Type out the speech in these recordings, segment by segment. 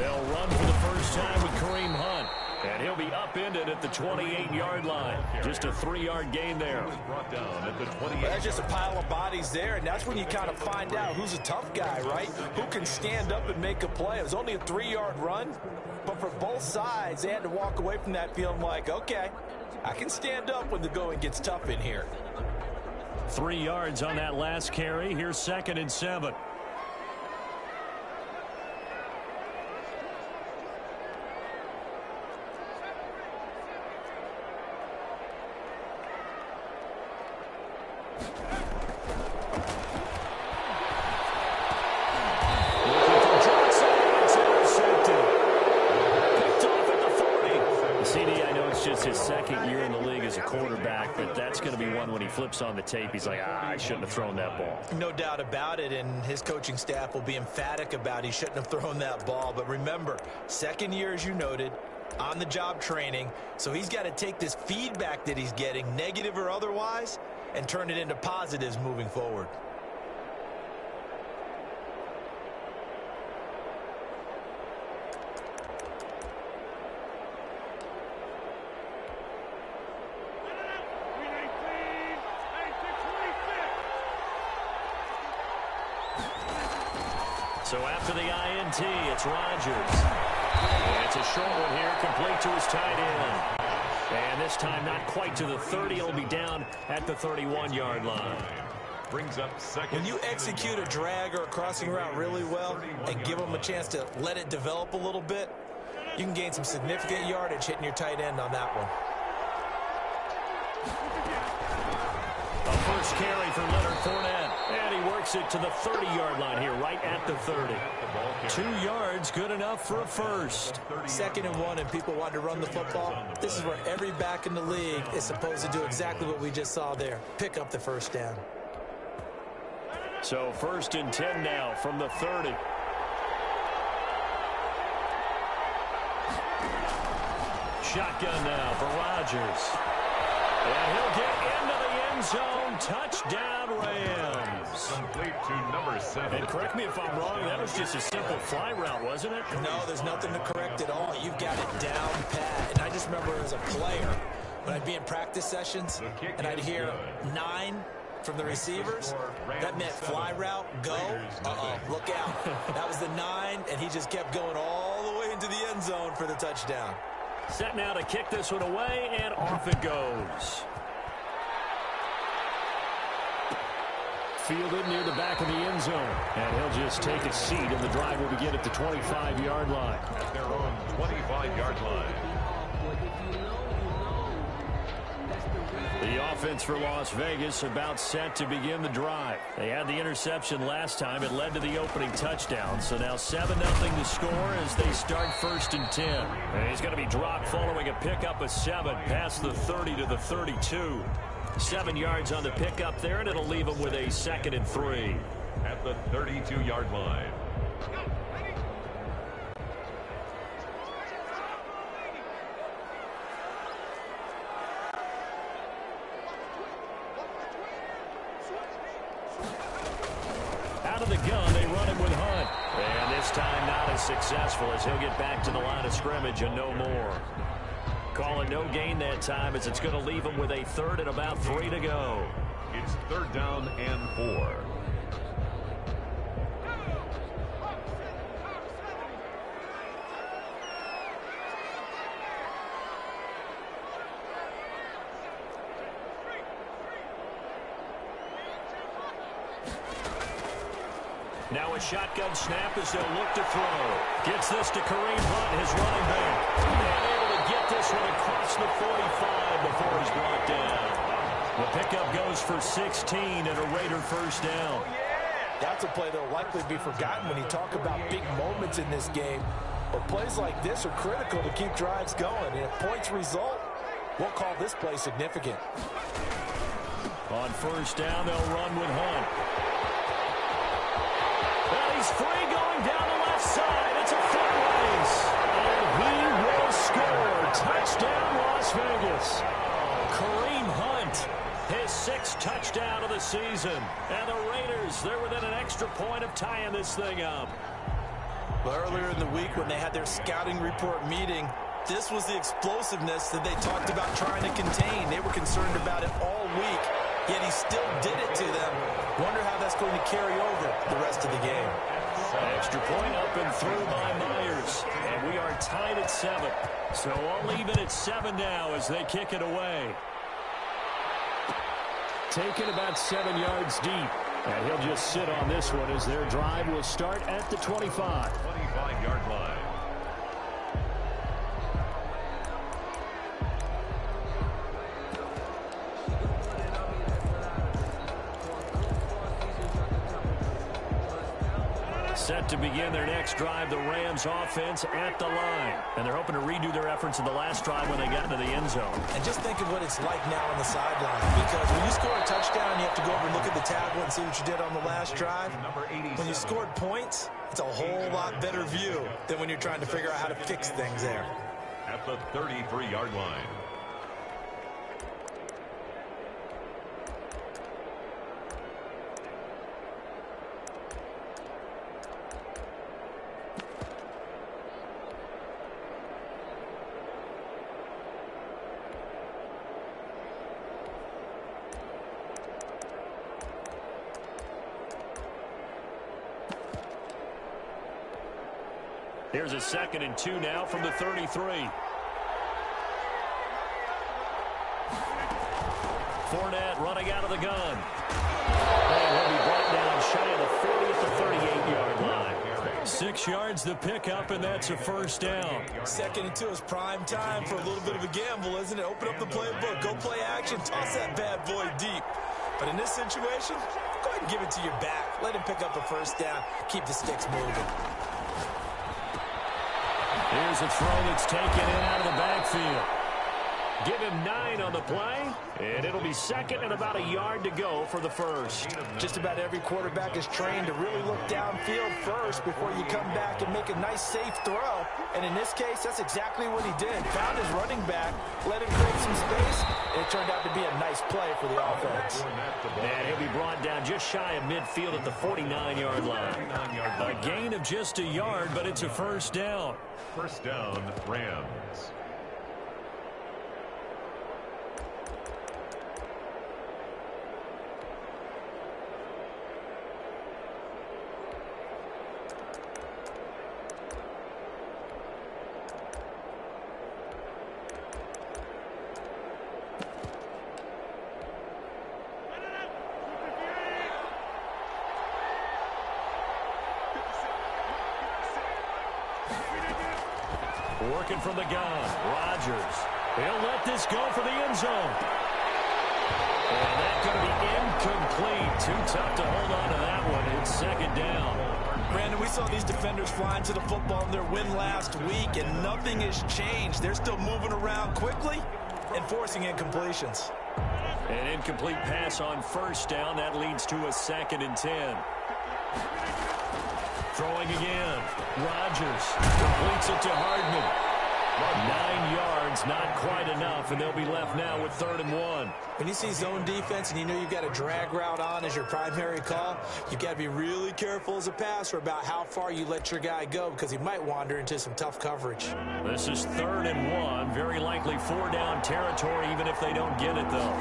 They'll run for the first time with Kareem Hunt. And he'll be upended at the 28-yard line. Just a 3-yard gain there. That's just a pile of bodies there, and that's when you kind of find out who's a tough guy, right? Who can stand up and make a play. It was only a 3-yard run, but for both sides, they had to walk away from that feeling like, okay, I can stand up when the going gets tough in here. 3 yards on that last carry. Here's 2nd and 7. Flips on the tape, he's like, I shouldn't have thrown that ball. No doubt about it, and his coaching staff will be emphatic about he shouldn't have thrown that ball. But remember, 2nd year, as you noted, on-the-job training, so he's got to take this feedback that he's getting, negative or otherwise, and turn it into positives moving forward. So after the INT, it's Rodgers. And it's a short one here, complete to his tight end. And this time not quite to the 30. He'll be down at the 31-yard line. Brings up 2nd. When you execute a drag or a crossing route really well and give them a chance to let it develop a little bit, you can gain some significant yardage hitting your tight end on that one. A first carry for Leonard Fournette. And he works it to the 30-yard line here, right at the 30. 2 yards, good enough for a first. 2nd and 1, and people want to run the football. This is where every back in the league is supposed to do exactly what we just saw there. Pick up the first down. So 1st and 10 now from the 30. Shotgun now for Rodgers. And he'll get into the end zone. Touchdown, Rams. Complete to number 7. And correct me if I'm wrong, that was just a simple fly route, wasn't it? No, there's nothing to correct at all. You've got it down pat. And I just remember as a player, when I'd be in practice sessions, and I'd hear 9 from the receivers, that meant fly route, go, look out. That was the 9, and he just kept going all the way into the end zone for the touchdown. Set now to kick this one away, and off it goes. Fielded near the back of the end zone. And he'll just take a seat, and the drive will begin at the 25-yard line. At their own 25-yard line. The offense for Las Vegas about set to begin the drive. They had the interception last time. It led to the opening touchdown. So now 7-0 to score as they start 1st and 10. And he's going to be dropped following a pickup of 7 past the 30 to the 32. 7 yards on the pickup there, and it'll leave him with a 2nd and 3. At the 32-yard line. Out of the gun, they run him with Hunt. And this time not as successful as he'll get back to the line of scrimmage and no more. Calling no gain that time as it's going to leave him with a 3rd and about 3 to go. It's 3rd down and 4. Now a shotgun snap as they'll look to throw. Gets this to Kareem Hunt, his running back. And able to get this one across the 45 before he's brought down. The pickup goes for 16 and a Raider first down. That's a play that will likely be forgotten when you talk about big moments in this game. But plays like this are critical to keep drives going. And if points result, we'll call this play significant. On first down, they'll run with Hunt. Well, he's free going down the left side. It's a foot race. And he will score. Touchdown, Las Vegas. Kareem Hunt, his 6th touchdown of the season. And the Raiders, they're within an extra point of tying this thing up. Well, earlier in the week when they had their scouting report meeting, this was the explosiveness that they talked about trying to contain. They were concerned about it all week, yet he still did it to them. Wonder how that's going to carry over the rest of the game. Extra point up and through by Myers. And we are tied at 7. So all even at 7 now as they kick it away. Taken about 7 yards deep. And he'll just sit on this one as their drive will start at the 25. 25-yard line. Set to begin their next drive, the Rams offense at the line. And they're hoping to redo their efforts in the last drive when they got into the end zone. And just think of what it's like now on the sideline. Because when you score a touchdown, you have to go over and look at the tablet and see what you did on the last drive. When you scored points, it's a whole lot better view than when you're trying to figure out how to fix things there. At the 33-yard line. Here's a 2nd and 2 now from the 33. Fournette running out of the gun. And he'll be brought down shy of the 40 at the 38-yard line. 6 yards the pickup, and that's a first down. 2nd and 2 is prime time for a little bit of a gamble, isn't it? Open up the playbook, go play action, toss that bad boy deep. But in this situation, go ahead and give it to your back. Let him pick up a first down. Keep the sticks moving. Here's a throw that's taken in out of the backfield. Give him 9 on the play, and it'll be 2nd and about a yard to go for the first. Just about every quarterback is trained to really look downfield first before you come back and make a nice, safe throw. And in this case, that's exactly what he did. Found his running back, let him create some space, and it turned out to be a nice play for the offense. And he'll be brought down just shy of midfield at the 49-yard line. A gain of just a yard, but it's a first down. First down, Rams. Working from the gun, Rodgers. He'll let this go for the end zone. And that's going to be incomplete. Too tough to hold on to that one. It's 2nd down. Brandon, we saw these defenders flying to the football in their win last week, and nothing has changed. They're still moving around quickly and forcing incompletions. An incomplete pass on first down. That leads to a 2nd and 10. Throwing again. Rodgers completes it to Hardman. 9 yards, not quite enough, and they'll be left now with 3rd and 1. When you see zone defense and you know you've got a drag route on as your primary call, you've got to be really careful as a passer about how far you let your guy go because he might wander into some tough coverage. This is 3rd and 1. Very likely 4-down territory, even if they don't get it, though.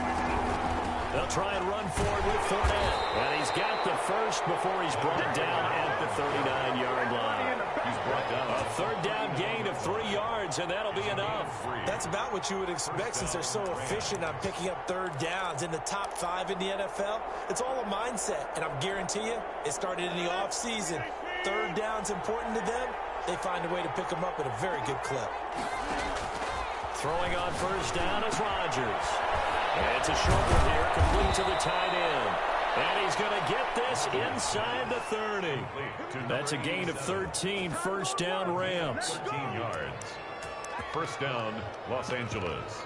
They'll try and run forward with Fournette. And he's got the first before he's brought down at the 39-yard line. He's brought down A 3rd down gain of 3 yards, and that'll be enough. That's about what you would expect since they're so efficient on picking up 3rd downs. In the top 5 in the NFL, it's all a mindset. And I'm guarantee you, it started in the offseason. 3rd down's important to them. They find a way to pick them up at a very good clip. Throwing on first down is Rodgers. And it's a short one here, complete to the tight end. And he's going to get this inside the 30. That's a gain of 13, first down Rams. 13 yards. First down, Los Angeles.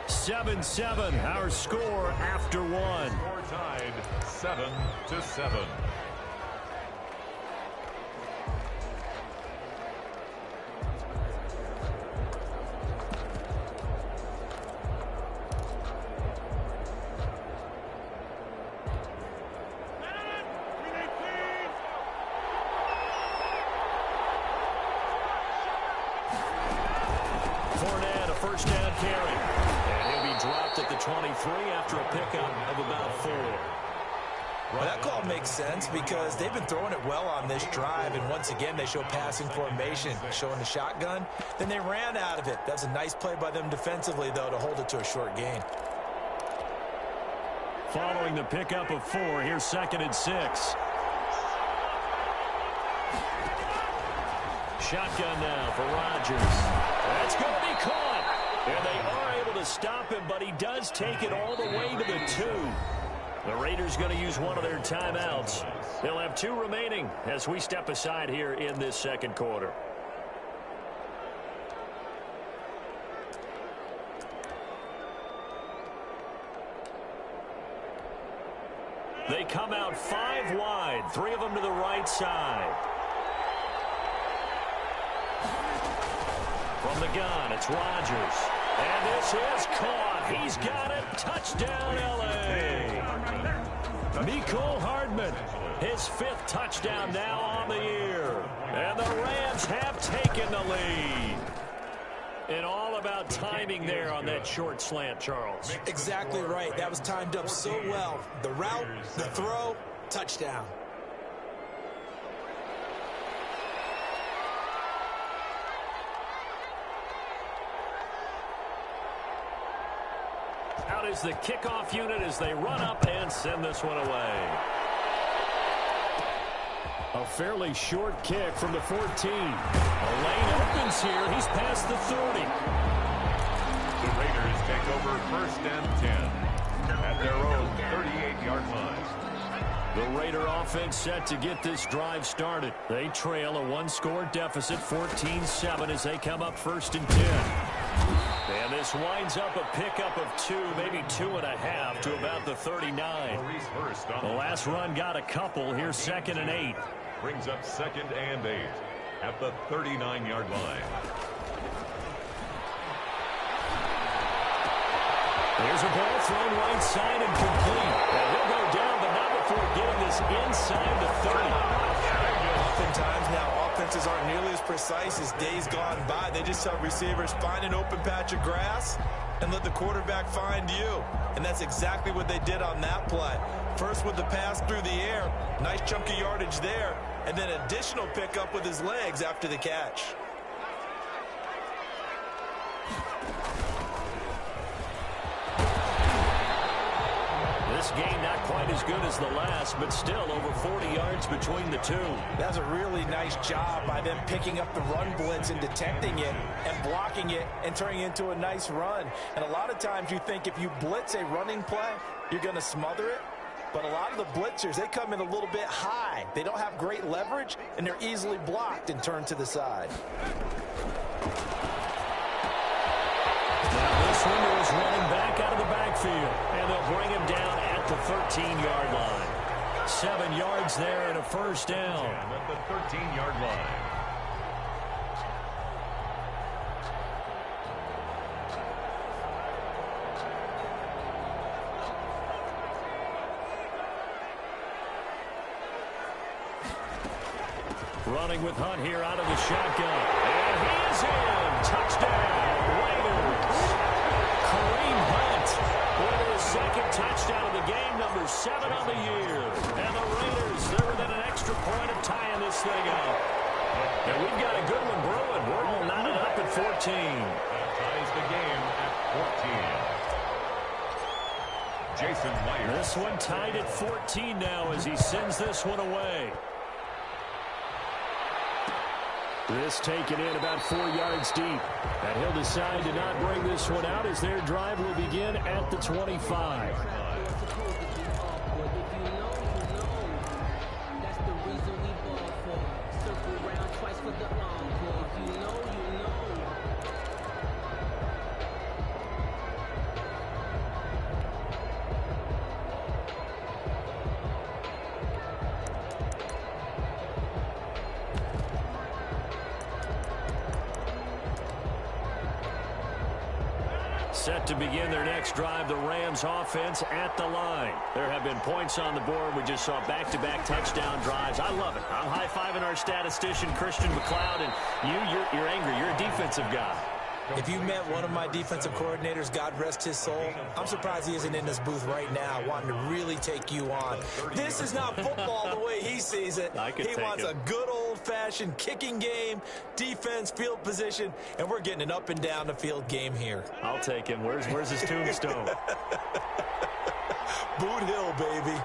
7-7, our score after one. Score tied 7-7. Fournette, a first down carry. And he'll be dropped at the 23 after a pickup of about 4. Well, that call makes sense because they've been throwing it well on this drive, and once again they show passing formation, showing the shotgun. Then they ran out of it. That was a nice play by them defensively, though, to hold it to a short gain. Following the pickup of 4, here's 2nd and 6. Shotgun now for Rodgers. That's going to be caught. And they are able to stop him, but he does take it all the way to the 2. The Raiders going to use one of their timeouts. They'll have 2 remaining as we step aside here in this second quarter. They come out 5 wide, 3 of them to the right side. From the gun, it's Rodgers. And this is caught. He's got it. Touchdown, L.A. Mecole Hardman, his 5th touchdown now on the year. And the Rams have taken the lead. And all about timing there on that short slant, Charles. Exactly right. That was timed up so well. The route, the throw, touchdown. Out is the kickoff unit as they run up and send this one away. A fairly short kick from the 14. A lane opens here. He's past the 30. The Raiders take over 1st and 10 at their own 38-yard line. The Raider offense set to get this drive started. They trail a 1-score deficit, 14-7, as they come up 1st and 10. And this winds up a pickup of 2, maybe 2.5 to about the 39. The last run got a couple. Here's 2nd and 8. Brings up 2nd and 8 at the 39-yard line. There's a ball thrown right side and complete. And he'll go down, but not before getting this inside the 30. Oftentimes now offenses aren't nearly as precise as days gone by. They just tell receivers, find an open patch of grass and let the quarterback find you. And that's exactly what they did on that play. First with the pass through the air, nice chunky yardage there, and then additional pickup with his legs after the catch. This game not quite as good as the last, but still over 40 yards between the 2. That's a really nice job by them picking up the run blitz and detecting it and blocking it and turning it into a nice run. And a lot of times you think if you blitz a running play, you're going to smother it. But a lot of the blitzers, they come in a little bit high. They don't have great leverage, and they're easily blocked and turned to the side. Now this one is running back out of the backfield, and they'll bring him down at the 13-yard line. 7 yards there and a first down. At the 13-yard line. Running with Hunt here out of the shotgun. And he is in. Touchdown, Raiders. Kareem Hunt with his 2nd touchdown of the game, number 7 on the year. And the Raiders, they're within an extra point of tying this thing up. And we've got a good one brewing. We're all knotted up at 14. That ties the game at 14. Jason Myers. This one tied at 14 now as he sends this one away. This taken in about 4 yards deep. And he'll decide to not bring this one out as their drive will begin at the 25. Set to begin their next drive, the Rams offense at the line. There have been points on the board. We just saw back-to-back touchdown drives. I love it. I'm high-fiving our statistician, Christian McLeod, and you're angry. You're a defensive guy. If you met one of my defensive coordinators, God rest his soul, I'm surprised he isn't in this booth right now wanting to really take you on. This is not football the way he sees it. He wants a good old-fashioned kicking game, defense, field position, and we're getting an up and down the field game here. I'll take him. Where's his tombstone? Boot Hill, baby.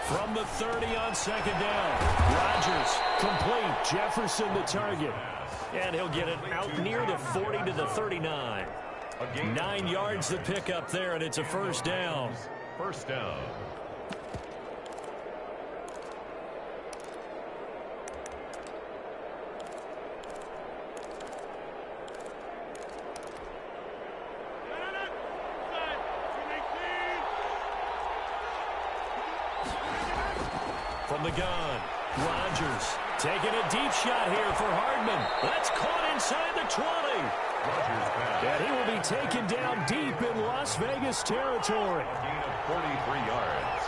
From the 30 on second down. Rodgers, complete. Jefferson the target. And he'll get it out near the 40 to the 39. 9 yards to pick up there, and it's a first down. First down. From the gun, Rodgers taking a deep shot here for Hardman. That's caught inside the 20. And he will be taken down deep in Las Vegas territory. Gain of 43 yards.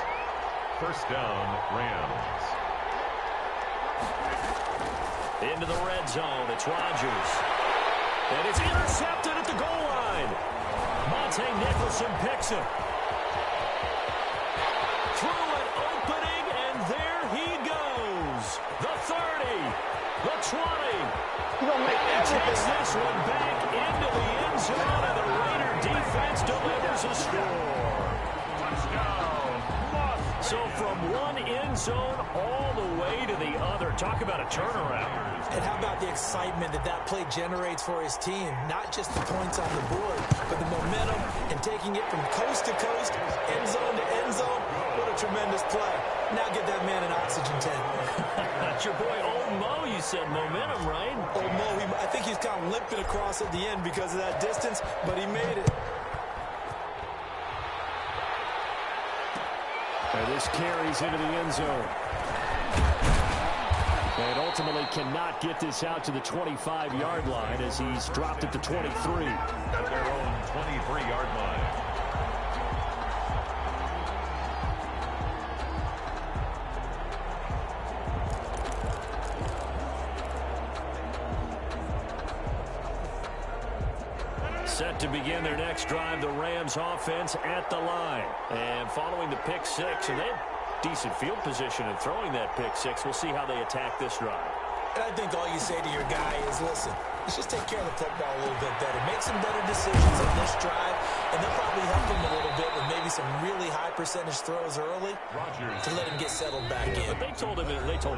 First down, Rams. Into the red zone, it's Rodgers. And it's intercepted at the goal line. Monte Nicholson picks him. Through an opening, and there he goes. The 30, the 20. And takes this one back into the end zone, and the Raider defense delivers a score. Touchdown. So from one end zone all the way to the other. Talk about a turnaround. And how about the excitement that play generates for his team? Not just the points on the board, but the momentum and taking it from coast to coast, end zone to end zone. What a tremendous play. Now get that man an oxygen tank. That's your boy Old Mo, you said momentum, right? Old Mo, I think he's kind of limping across at the end because of that distance, but he made it. And this carries into the end zone. And ultimately cannot get this out to the 25-yard line as he's dropped at the 23. At their own 23-yard line. Set to begin their next drive, the Rams offense at the line. And following the pick six, and they have decent field position in throwing that pick six. We'll see how they attack this drive. And I think all you say to your guy is, listen, let's just take care of the football a little bit better. Make some better decisions on this drive, and they'll probably help him a little bit with maybe some really high percentage throws early to let him get settled back in. But they told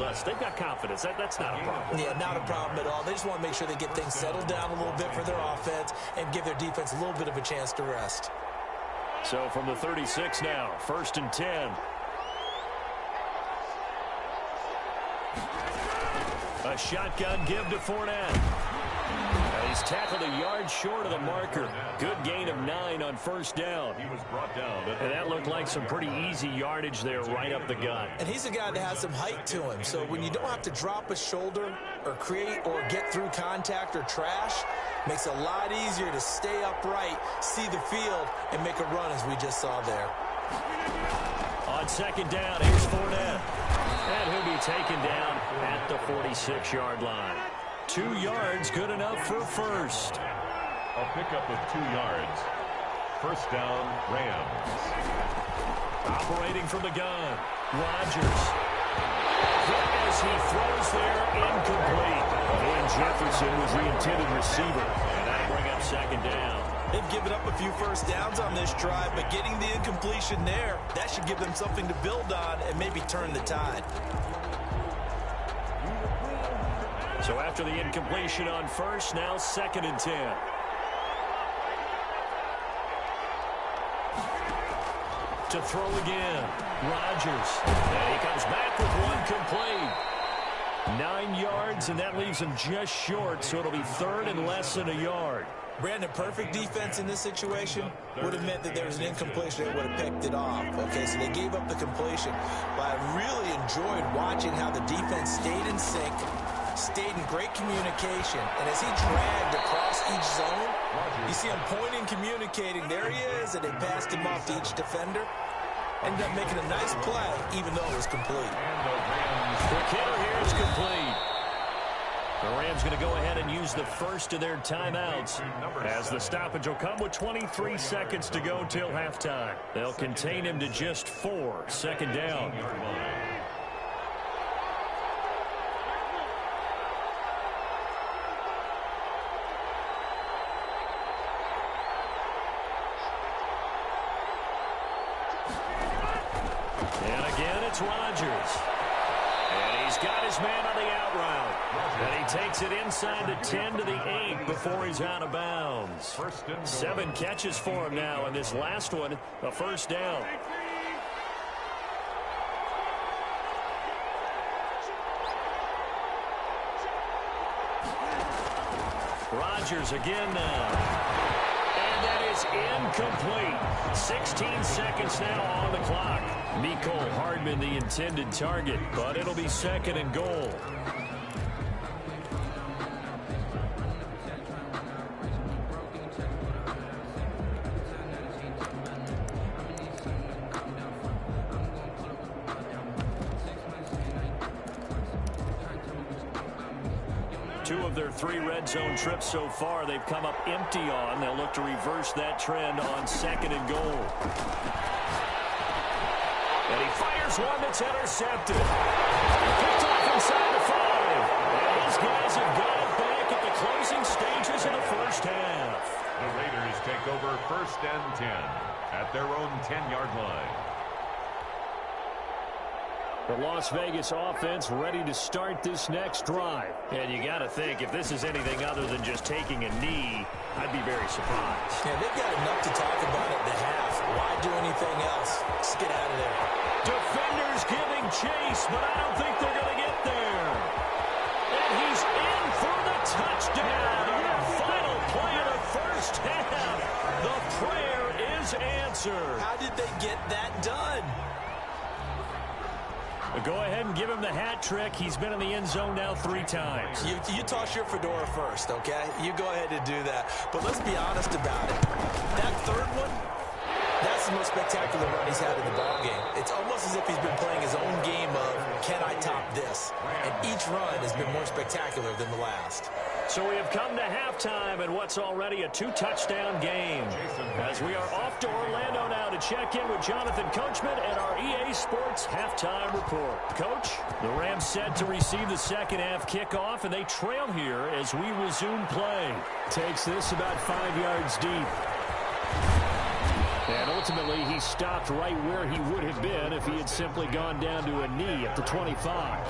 us, they've got confidence. That's not a problem. Yeah, not a problem at all. They just want to make sure they get things settled down a little bit for their offense and give their defense a little bit of a chance to rest. So from the 36 now, 1st and 10. A shotgun give to Fournette. He's tackled a yard short of the marker. Good gain of 9 on first down. He was brought down. And that looked like some pretty easy yardage there right up the gut. And he's a guy that has some height to him. So when you don't have to drop a shoulder or create or get through contact or trash, makes it a lot easier to stay upright, see the field, and make a run as we just saw there. On second down, here's Fournette. And he'll be taken down at the 46-yard line. 2 yards, good enough for first. A pickup of 2 yards. First down, Rams. Operating from the gun, Rodgers. As he throws there, incomplete. And Jefferson was the intended receiver. And that'll bring up second down. They've given up a few first downs on this drive, but getting the incompletion there, that should give them something to build on and maybe turn the tide. So after the incompletion on first, now 2nd and 10. To throw again, Rodgers. And he comes back with one complete. 9 yards, and that leaves him just short, so it'll be 3rd and less than a yard. Brandon, perfect defense in this situation would have meant that there was an incompletion. They would have picked it off. Okay, so they gave up the completion. But I really enjoyed watching how the defense stayed in sync, stayed in great communication. And as he dragged across each zone, you see him pointing, communicating. There he is, and they passed him off to each defender. Ended up making a nice play, even though it was complete. The kicker here is complete. The Rams going to go ahead and use the first of their timeouts as the stoppage will come with 23 seconds to go till halftime. They'll contain him to just 4. Second down. And again, it's Rodgers. And he's got his man on the out route. And he takes it inside the 10 to the 8 before he's out of bounds. 7 catches for him now, and this last one, a first down. Rodgers again now. And that is incomplete. 16 seconds now on the clock. Mecole Hardman the intended target, but it'll be second and goal. Two of their 3 red zone trips so far, they've come up empty on. They'll look to reverse that trend on second and goal. And he fires one that's intercepted. Picked off inside the 5. And these guys have got it back at the closing stages of the first half. The Raiders take over first and 10 at their own 10-yard line. The Las Vegas offense ready to start this next drive. And you got to think, if this is anything other than just taking a knee, I'd be very surprised. Yeah, they've got enough to talk about at the half. Why do anything else? Just get out of there. Defenders giving chase, but I don't think they're going to get there. And he's in for the touchdown on the final play of the first half. The prayer is answered. How did they get that done? Go ahead and give him the hat trick. He's been in the end zone now 3 times. You toss your fedora first, okay? You go ahead and do that. But let's be honest about it. That third one, that's the most spectacular run he's had in the ballgame. It's almost as if he's been playing his own game of, can I top this? And each run has been more spectacular than the last. So we have come to halftime in what's already a 2-touchdown game. As we are off to Orlando now to check in with Jonathan Coachman and our EA Sports halftime report. Coach, the Rams set to receive the second half kickoff, and they trail here as we resume play. Takes this about 5 yards deep. And ultimately, he stopped right where he would have been if he had simply gone down to a knee at the 25.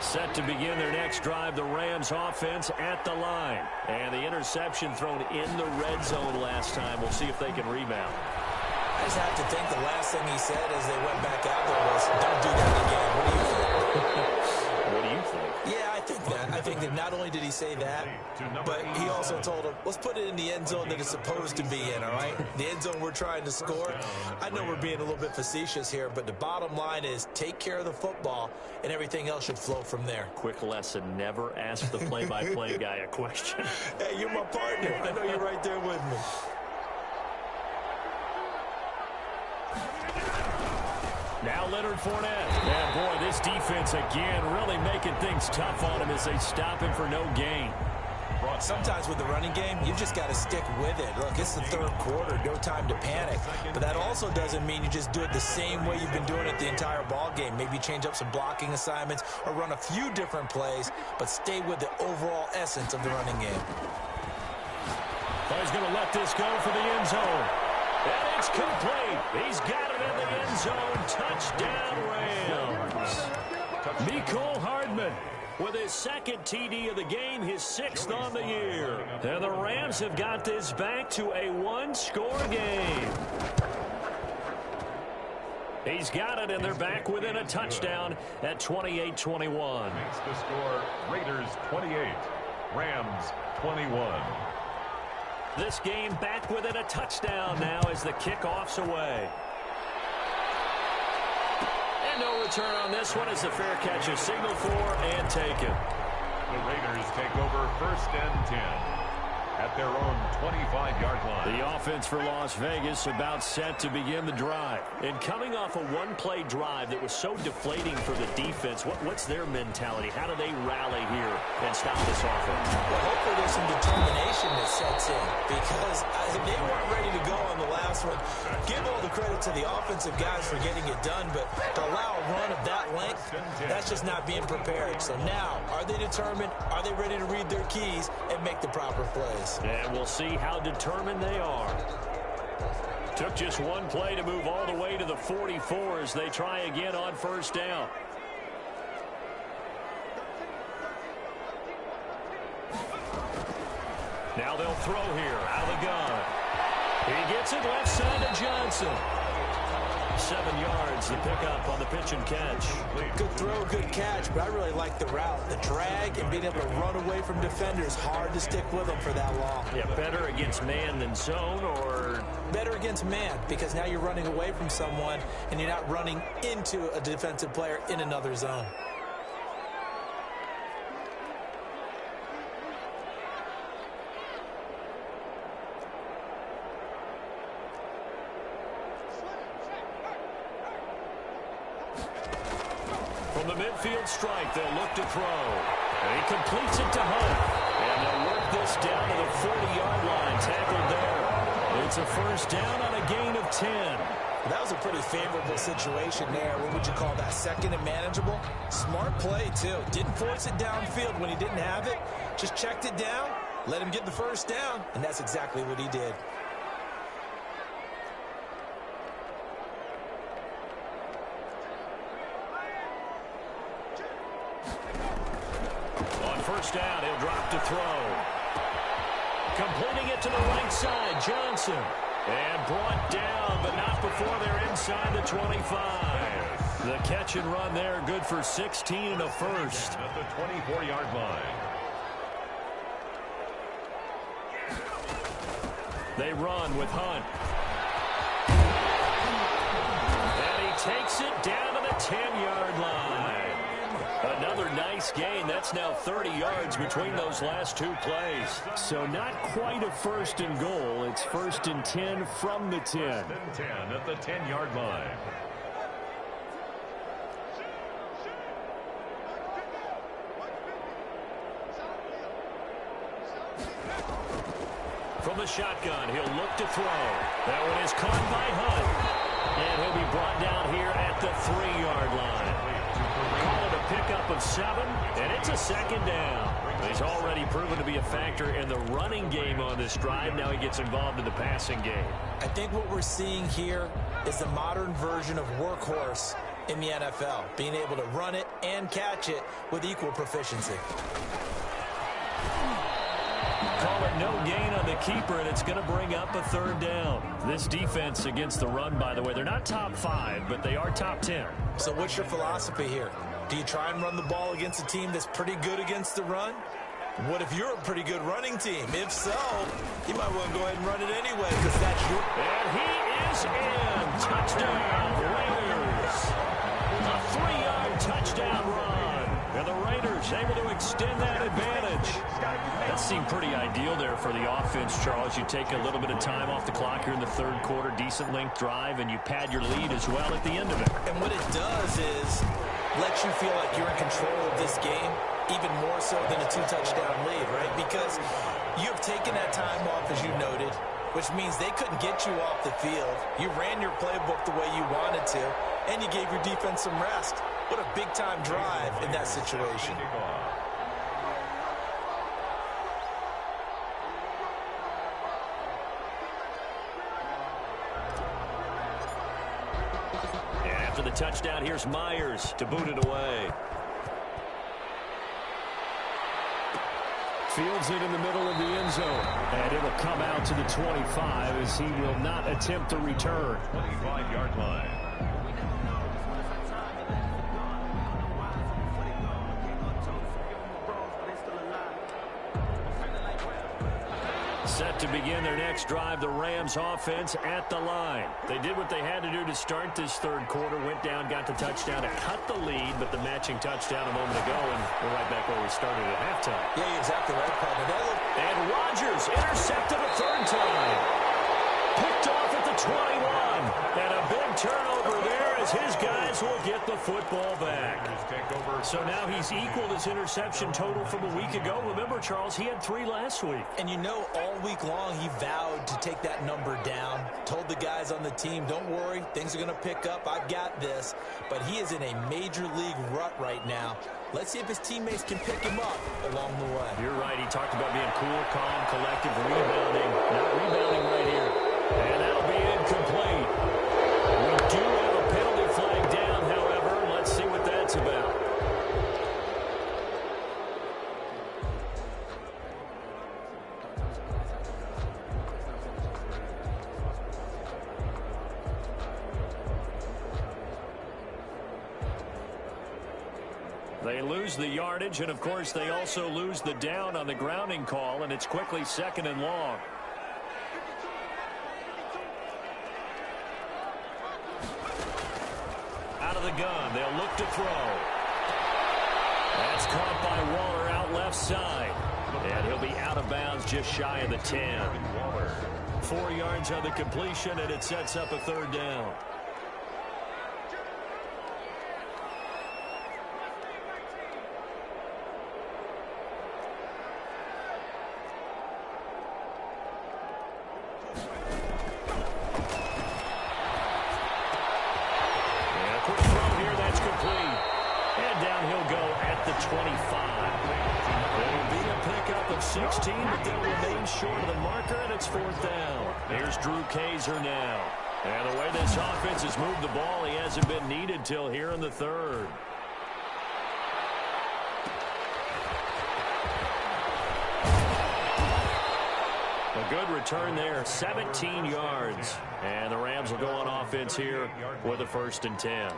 Set to begin their next drive, the Rams offense at the line. And the interception thrown in the red zone last time. We'll see if they can rebound. I just have to think the last thing he said as they went back out there was, don't do that again. What do you think? What do you think? Yeah, I think that. I think that not only did he say that, but he also told him, let's put it in the end zone that it's supposed to be in, all right? The end zone we're trying to score. I know we're being a little bit facetious here, but the bottom line is take care of the football, and everything else should flow from there. Quick lesson, never ask the play-by-play guy a question. Hey, you're my partner. I know you're right there with me. Now Leonard Fournette. And boy, this defense again really making things tough on him as they stop him for no gain. Sometimes with the running game, you just got to stick with it. Look, it's the third quarter, no time to panic. But that also doesn't mean you just do it the same way you've been doing it the entire ball game. Maybe change up some blocking assignments or run a few different plays, but stay with the overall essence of the running game. Well, he's going to let this go for the end zone. And it's complete. He's got it in the end zone. Touchdown, Rams. Mecole Hardman with his second TD of the game, his 6th on the year. And the Rams have got this back to a 1-score game. He's got it, and they're back within a touchdown at 28-21. Makes the score Raiders 28, Rams 21. This game back within a touchdown now as the kickoff's away. And no return on this one as the fair catch is signaled for and taken. The Raiders take over first and 10 at their own 25-yard line. The offense for Las Vegas about set to begin the drive. And coming off a one-play drive that was so deflating for the defense, what's their mentality? How do they rally here and stop this offense? Well, hopefully there's some determination that sets in, because they weren't ready to go on the last one. Give all the credit to the offensive guys for getting it done, but to allow a run of that length, that's just not being prepared. So now, are they determined? Are they ready to read their keys and make the proper plays? And we'll see how determined they are. Took just one play to move all the way to the 44 as they try again on first down. Now they'll throw here out of the gun. He gets it left side to Johnson. 7 yards, the pickup on the pitch and catch. Good throw, good catch, but I really like the route. The drag and being able to run away from defenders, hard to stick with them for that long. Yeah, better against man than zone, or? Better against man, because now you're running away from someone and you're not running into a defensive player in another zone. From the midfield strike, they'll look to throw. And he completes it to Hunt. And they'll work this down to the 40-yard line, tackled there. It's a first down on a gain of 10. That was a pretty favorable situation there. What would you call that? Second and manageable? Smart play, too. Didn't force it downfield when he didn't have it. Just checked it down, let him get the first down, and that's exactly what he did. First down, he'll drop to throw. Completing it to the right side, Johnson. And brought down, but not before they're inside the 25. The catch and run there, good for 16 and a first. At the 24-yard line. They run with Hunt. And he takes it down to the 10-yard line. Another nice gain. That's now 30 yards between those last two plays. So not quite a first and goal. It's first and 10 from the 10. First and 10 at the 10-yard line. From the shotgun, he'll look to throw. That one is caught by Hunt. And he'll be brought down here at the 3-yard line. Call it a pickup of 7, and it's a second down. He's already proven to be a factor in the running game on this drive. Now he gets involved in the passing game. I think what we're seeing here is the modern version of workhorse in the NFL, being able to run it and catch it with equal proficiency. Call it no gain on the keeper, and it's going to bring up a third down. This defense against the run, by the way, they're not top 5, but they are top 10. So what's your philosophy here? Do you try and run the ball against a team that's pretty good against the run? What if you're a pretty good running team? If so, you might want to go ahead and run it anyway, because that's your... And he is in. Touchdown, Raiders. A 3-yard touchdown run. And the Raiders able to extend that advantage. That seemed pretty ideal there for the offense, Charles. You take a little bit of time off the clock here in the third quarter, decent length drive, and you pad your lead as well at the end of it. And what it does is let you feel like you're in control of this game, even more so than a 2-touchdown lead, right? Because you've taken that time off, as you noted, which means they couldn't get you off the field. You ran your playbook the way you wanted to, and you gave your defense some rest. What a big-time drive in that situation. And after the touchdown, here's Myers to boot it away. Fields it in the middle of the end zone. And it'll come out to the 25 as he will not attempt to return. 25-yard line. Set to begin their next drive, the Rams offense at the line. They did what they had to do to start this third quarter, went down, got the touchdown to cut the lead, but the matching touchdown a moment ago, and we're right back where we started at halftime. Yeah, you're exactly right, partner. And Rodgers intercepted a third time. Picked off at the 21. And a big turnover there as his guys will get the football back. So now he's equaled his interception total from a week ago. Remember, Charles, he had 3 last week. And you know, all week long he vowed to take that number down. Told the guys on the team, don't worry, things are going to pick up. I've got this. But he is in a major league rut right now. Let's see if his teammates can pick him up along the way. You're right. He talked about being cool, calm, collective, rebounding. Not rebounding right here. And that'll be incomplete. We do have a penalty flag down, however. Let's see what that's about. They lose the yardage, and, of course, they also lose the down on the grounding call, and it's quickly 2nd and long. Out of the gun, they'll look to throw. That's caught by Waller out left side, and he'll be out of bounds just shy of the 10. 4 yards on the completion, and it sets up a 3rd down. Now. And the way this offense has moved the ball, he hasn't been needed till here in the 3rd. A good return there, 17 yards. And the Rams will go on offense here with a 1st and 10.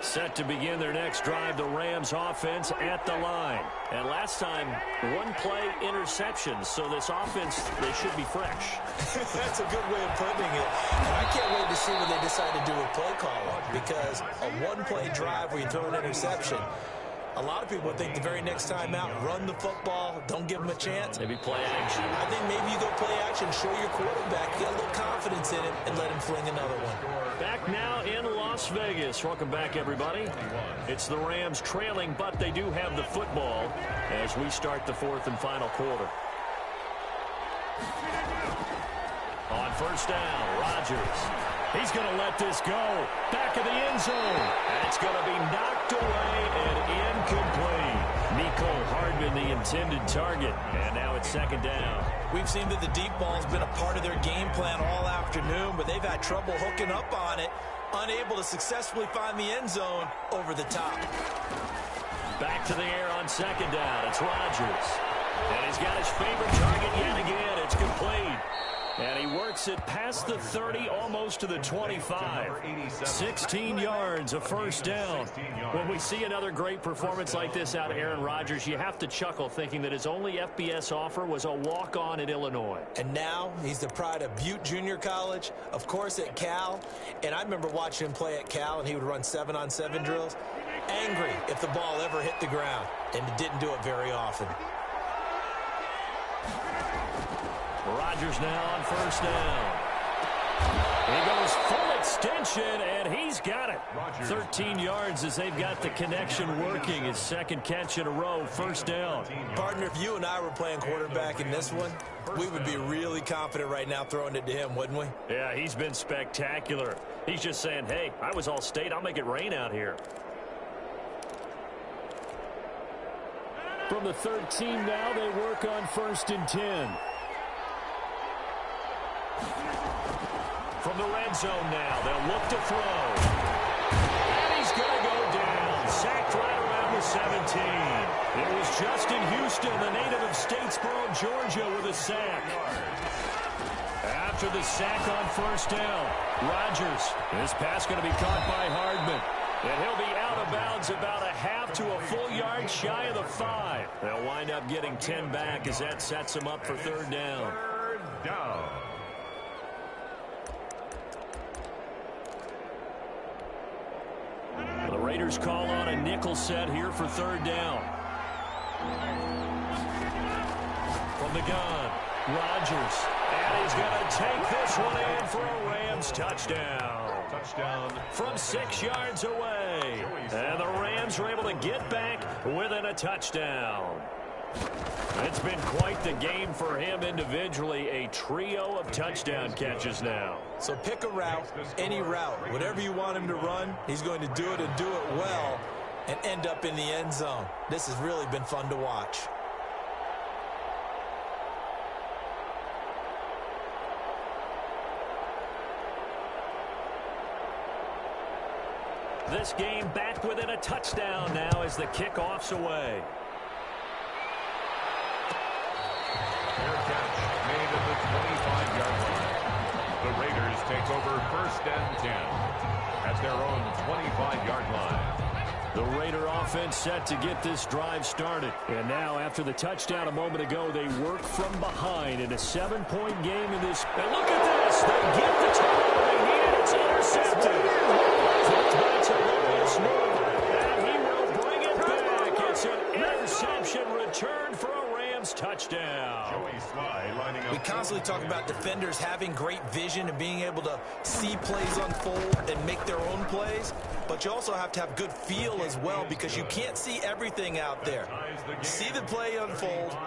Set to begin their next drive, the Rams offense at the line. And last time, 1 play interception, so this offense, they should be fresh. That's a good way of putting it. And I can't wait to see what they decide to do with play calling, because a 1-play drive where you throw an interception, a lot of people would think the very next time out, run the football, don't give them a chance. Maybe play action. I think maybe you go play action, show your quarterback, get a little confidence in him, and let him fling another one. Back now in Las Vegas. Welcome back, everybody. It's the Rams trailing, but they do have the football as we start the 4th and final quarter. On 1st down, Rodgers. He's going to let this go. Back of the end zone. That's going to be knocked away and incomplete. Mecole Hardman, the intended target. And now it's 2nd down. We've seen that the deep ball's been a part of their game plan all afternoon, but they've had trouble hooking up on it. Unable to successfully find the end zone over the top. Back to the air on 2nd down. It's Rodgers. And he's got his favorite target yet again. It's complete. And he works it past the 30, almost to the 25. 16 yards, a 1st down. When we see another great performance like this out of Aaron Rodgers, you have to chuckle thinking that his only FBS offer was a walk-on at Illinois. And now he's the pride of Butte Junior College, of course at Cal. And I remember watching him play at Cal, and he would run 7-on-7 drills. Angry if the ball ever hit the ground, and it didn't do it very often. Rodgers now on 1st down. He goes full extension, and he's got it. 13 yards as they've got the connection working. His 2nd catch in a row, 1st down. Partner, if you and I were playing quarterback in this one, we would be really confident right now throwing it to him, wouldn't we? Yeah, he's been spectacular. He's just saying, hey, I was all state. I'll make it rain out here. From the 13 now, they work on 1st and 10. From the red zone now, they'll look to throw. And he's going to go down. Sacked right around the 17. It was Justin Houston, the native of Statesboro, Georgia, with a sack. after the sack on first down. Rodgers. This pass going to be caught by Hardman. And he'll be out of bounds about a half to a full yard shy of the 5. They'll wind up getting 10 back as that sets them up for third down. Third down. The Raiders call on a nickel set here for third down. From the gun, Rodgers. And he's going to take this one in for a Rams touchdown. Touchdown. From 6 yards away. And the Rams are able to get back within a touchdown. It's been quite the game for him individually. A trio of touchdown catches now. So pick a route, any route. Whatever you want him to run, he's going to do it and do it well and end up in the end zone. This has really been fun to watch. This game back within a touchdown now as the kickoff's away. Fair catch made at the 25-yard line. The Raiders take over first and 10 at their own 25-yard line. The Raider offense set to get this drive started. And now, after the touchdown a moment ago, they work from behind in a 7-point game in this. And look at this. They get the turnover they needed. It's intercepted. And he will bring it back. It's an interception return for a Rams touchdown. Joey Sly lining up. We constantly talk about defenders having great vision and being able to see plays unfold and make their own plays. But you also have to have good feel as well because you can't see everything out there. See the play unfold,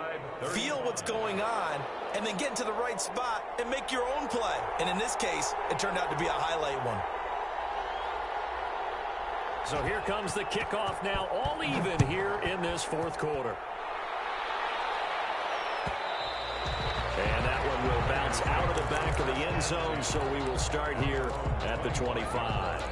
feel what's going on, and then get into the right spot and make your own play. And in this case, it turned out to be a highlight one. So here comes the kickoff now, all even here in this fourth quarter. And that one will bounce out of the back of the end zone, so we will start here at the 25.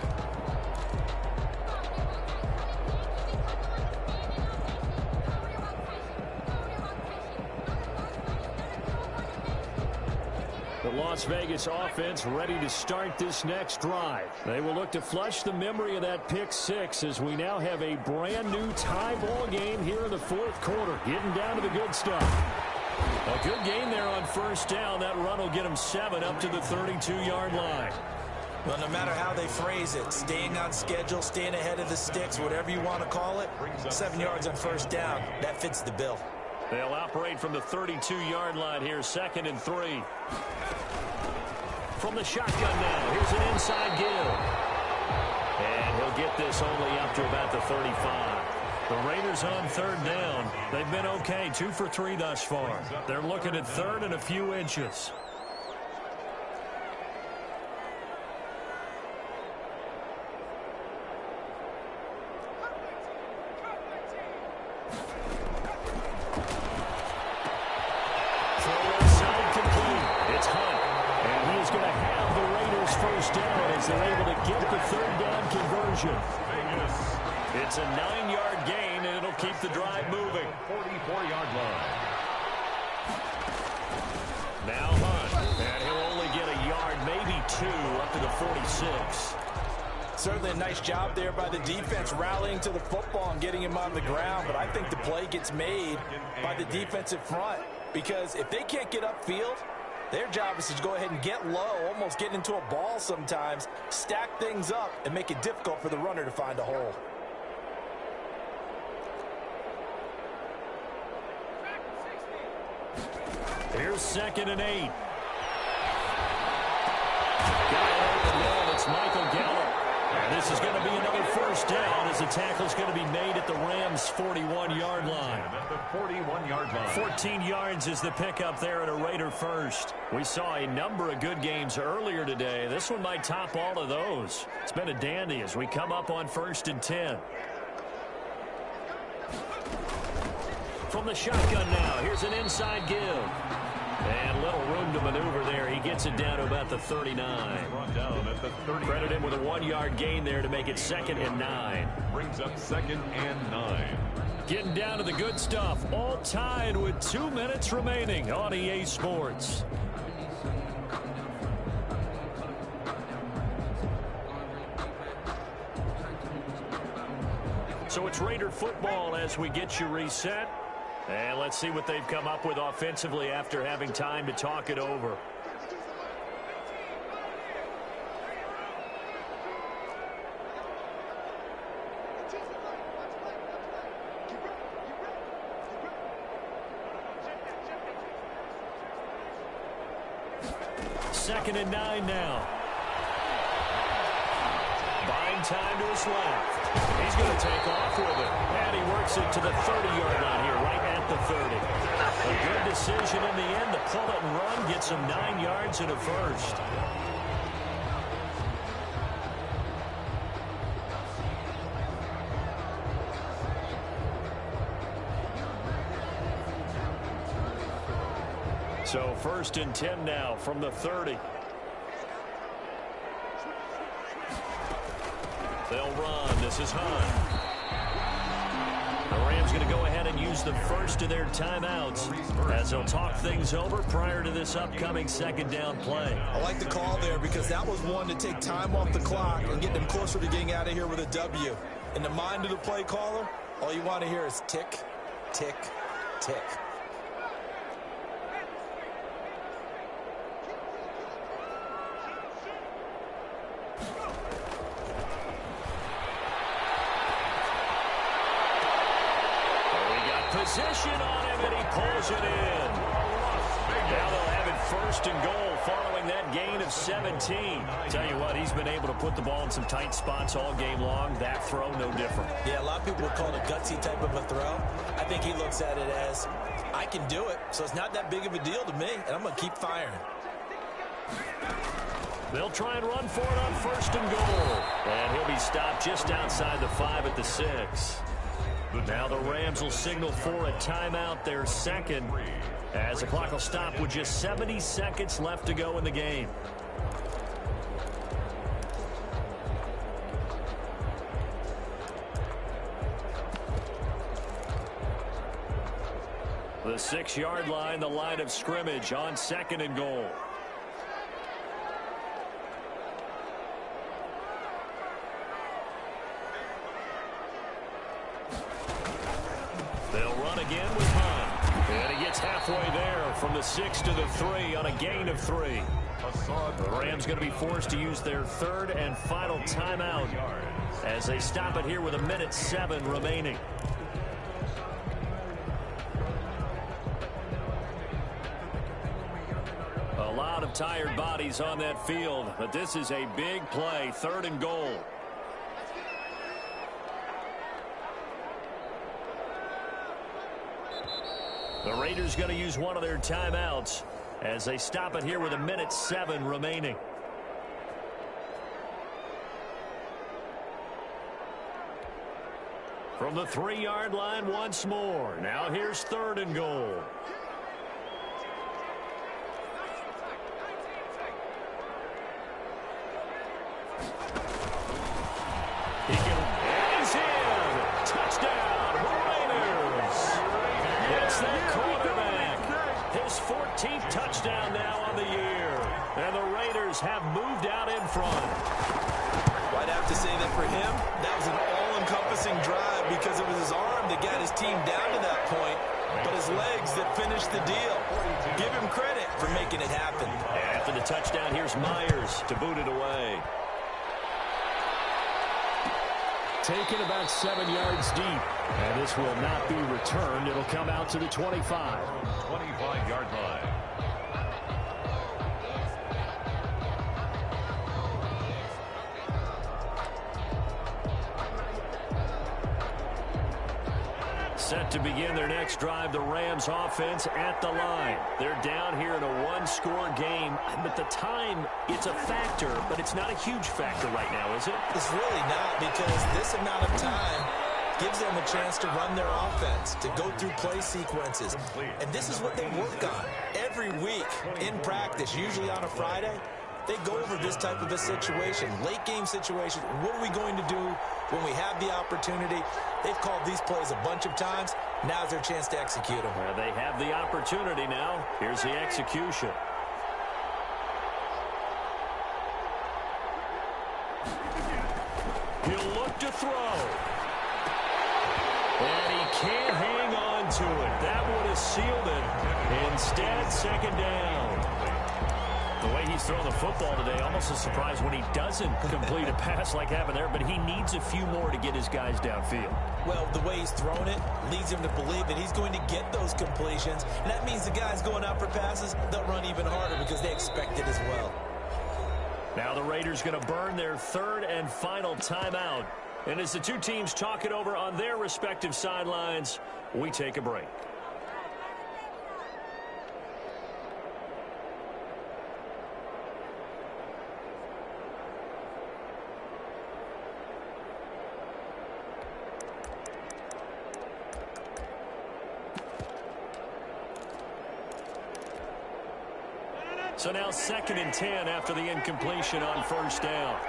The Las Vegas offense ready to start this next drive. They will look to flush the memory of that pick six as we now have a brand new tie ball game here in the fourth quarter. Getting down to the good stuff. A good game there on first down. That run will get them 7 up to the 32-yard line. Well, no matter how they phrase it, staying on schedule, staying ahead of the sticks, whatever you want to call it, 7 yards on first down, that fits the bill. They'll operate from the 32-yard line here, 2nd and 3. From the shotgun now, here's an inside give. And he'll get this only up to about the 35. The Raiders on third down. They've been okay, 2 for 3 thus far. They're looking at third and a few inches. They're able to get the third down conversion. It's a 9-yard gain, and it'll keep the drive moving. 44-yard line. Now Hunt, and he'll only get a yard, maybe 2, up to the 46. Certainly a nice job there by the defense rallying to the football and getting him on the ground, but I think the play gets made by the defensive front because if they can't get upfield, their job is to go ahead and get low, almost get into a ball sometimes, stack things up, and make it difficult for the runner to find a hole. Here's 2nd and 8. Got it open there. It's Michael Gallup. And this is going to be another first down as the tackle's going to be made at the Rams' 41-yard line. At the 41-yard line. 14 yards is the pickup there at a Raider first. We saw a number of good games earlier today. This one might top all of those. It's been a dandy as we come up on 1st and 10. From the shotgun now, here's an inside give. And little room to maneuver there. He gets it down to about the 39. Brought down at the 30. Credit him with a 1-yard gain there to make it 2nd and 9. Brings up 2nd and 9. Getting down to the good stuff. All tied with 2 minutes remaining on EA Sports. So it's Raider football as we get you reset. And let's see what they've come up with offensively after having time to talk it over. Second and 9 now. Buying time to his left. He's going to take off with it. And he works it to the 30-yard line here, right at the 30. A good decision in the end to pull it and run, gets him 9 yards and a first. So first and 10 now from the 30. They'll run. This is Hunt. The Rams going to go ahead and use the first of their timeouts as they'll talk things over prior to this upcoming second down play. I like the call there because that was one to take time off the clock and get them closer to getting out of here with a W. In the mind of the play caller, all you want to hear is tick, tick, tick. Position on him, and he pulls it in. Now they'll have it first and goal following that gain of 17. Tell you what, he's been able to put the ball in some tight spots all game long. That throw, no different. Yeah, a lot of people would call it a gutsy type of a throw. I think he looks at it as, I can do it, so it's not that big of a deal to me, and I'm going to keep firing. They'll try and run for it on first and goal. And he'll be stopped just outside the 5 at the 6. Now the Rams will signal for a timeout, their second, as the clock will stop with just 70 seconds left to go in the game. The 6-yard line, the line of scrimmage on second and goal. They'll run again with Hunt. And he gets halfway there from the 6 to the 3 on a gain of 3. The Rams going to be forced to use their third and final timeout as they stop it here with 1:07 remaining. A lot of tired bodies on that field, but this is a big play, third and goal. The Raiders going to use one of their timeouts as they stop it here with 1:07 remaining. From the 3-yard line once more. Now here's third and goal. He's in. Touchdown, Raiders. It's that quarterback. His 14th touchdown now on the year. And the Raiders have moved out in front. I'd have to say that for him, that was an all-encompassing drive because it was his arm that got his team down to that point, but his legs that finished the deal. Give him credit for making it happen. After the touchdown, here's Myers to boot it away. Taken about 7 yards deep. And this will not be returned. It'll come out to the 25. 25-yard line. Set to begin their next drive, the Rams offense at the line. They're down here in a one-score game. But the time, it's a factor, but it's not a huge factor right now, is it? It's really not, because this amount of time gives them a chance to run their offense, to go through play sequences. And this is what they work on every week in practice, usually on a Friday. They go over this type of a situation, late game situation. What are we going to do when we have the opportunity? They've called these plays a bunch of times. Now's their chance to execute them. Well, they have the opportunity now. Here's the execution. He'll look to throw. And he can't hang on to it. That would have sealed it. Instead, second down. The way he's throwing the football today, almost a surprise when he doesn't complete a pass like happened there, but he needs a few more to get his guys downfield. Well, the way he's thrown it leads him to believe that he's going to get those completions. And that means the guys going out for passes, they'll run even harder because they expect it as well. Now the Raiders going to burn their third and final timeout. And as the two teams talk it over on their respective sidelines, we take a break. So now 2nd and 10 after the incompletion on first down.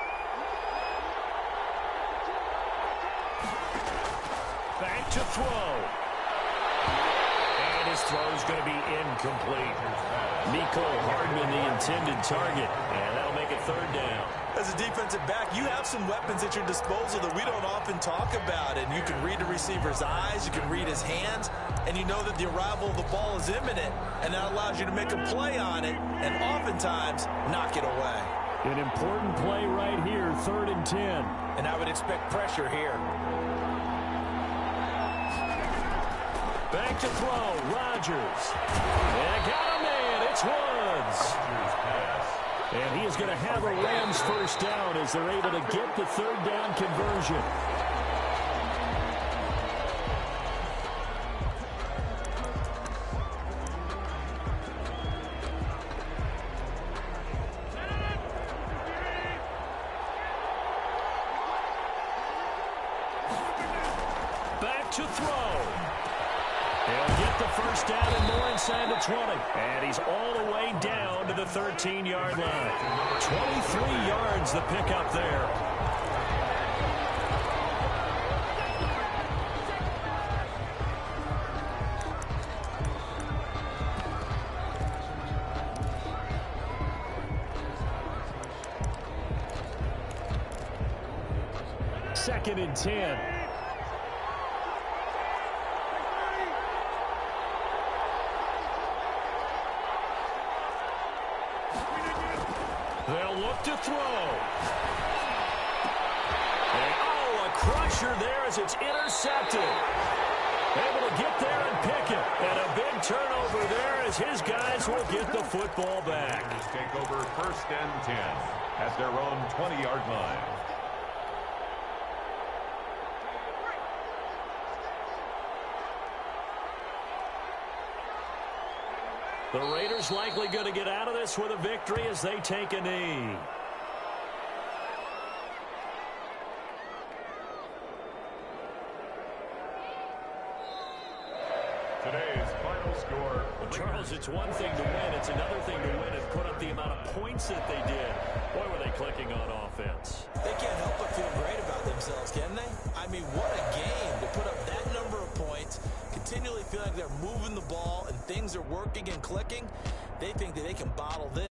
Back to throw. And his throw is going to be incomplete. Mecole Hardman, the intended target. And that'll make it third down. As a defensive back, you have some weapons at your disposal that we don't often talk about. And you can read the receiver's eyes, you can read his hands, and you know that the arrival of the ball is imminent. And that allows you to make a play on it and oftentimes knock it away. An important play right here, 3rd and 10. And I would expect pressure here. Back to throw, Rodgers. And got a man, it's Woods. And he is going to have a Rams first down as they're able to get the third down conversion. Back to throw. He'll get the first down and more inside the 20. And he's all the way down to the 13-yard line. 23 yards the pickup there. Second and 10. They'll look to throw. And, a crusher there as it's intercepted. Able to get there and pick it. And a big turnover there as his guys will get the football back. Take over 1st and 10 at their own 20-yard line. The Raiders likely going to get out of this with a victory as they take a knee. Today's final score. Well, Charles, it's one thing to win. It's another thing to win and put up the amount of points that they did. Boy, were they clicking on offense. They can't help but feel great about themselves, can they? I mean, what a game to put up that number of points, continually feel like they're moving the ball and things are working and clicking. They think that they can bottle this.